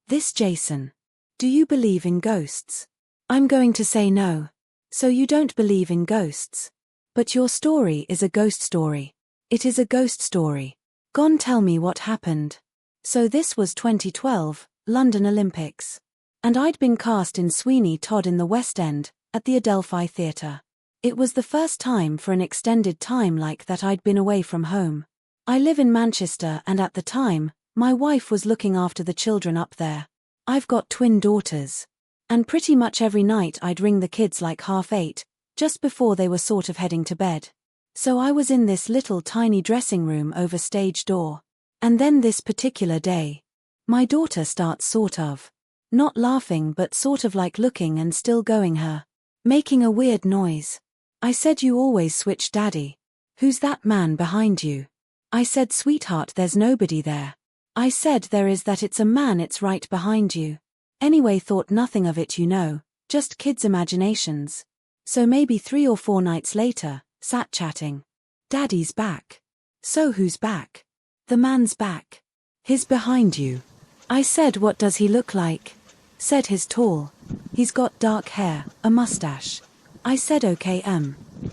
This Jason. Do you believe in ghosts? I'm going to say no. So you don't believe in ghosts? But your story is a ghost story. It is a ghost story. Gon, tell me what happened. So this was 2012, London Olympics. And I'd been cast in Sweeney Todd in the West End, at the Adelphi Theatre. It was the first time for an extended time like that I'd been away from home. I live in Manchester and at the time, my wife was looking after the children up there. I've got twin daughters. And pretty much every night I'd ring the kids like 8:30, just before they were sort of heading to bed. So I was in this little tiny dressing room over stage door. And then this particular day, my daughter starts sort of, not laughing but sort of like looking and still going her, making a weird noise. I said, you always switch, Daddy. Who's that man behind you? I said, sweetheart, there's nobody there. I said, there is, that it's a man, it's right behind you. Anyway, thought nothing of it, just kids' imaginations. So maybe 3 or 4 nights later, sat chatting. Daddy's back. So who's back? The man's back. He's behind you. I said, what does he look like? Said, he's tall. He's got dark hair, a mustache. I said, okay,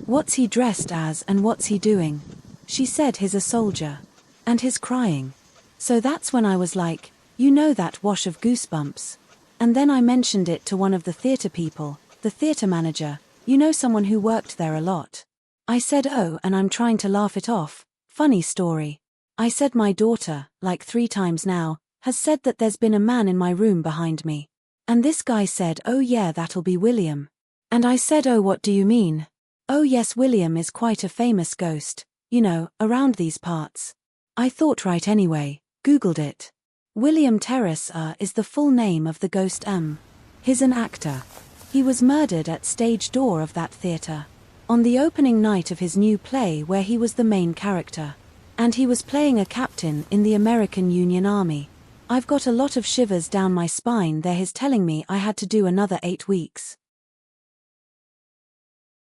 what's he dressed as and what's he doing? She said, he's a soldier. And he's crying. So that's when I was like, that wash of goosebumps. And then I mentioned it to one of the theatre people, the theatre manager, someone who worked there a lot. I said, oh, and I'm trying to laugh it off. Funny story. I said, my daughter, like 3 times now, has said that there's been a man in my room behind me. And this guy said, oh yeah, that'll be William. And I said, oh, what do you mean? Oh yes, William is quite a famous ghost, around these parts. I thought, right, anyway, Googled it. William Terrace is the full name of the ghost. He's an actor. He was murdered at stage door of that theatre. On the opening night of his new play where he was the main character. And he was playing a captain in the American Union Army. I've got a lot of shivers down my spine there. He's telling me I had to do another 8 weeks.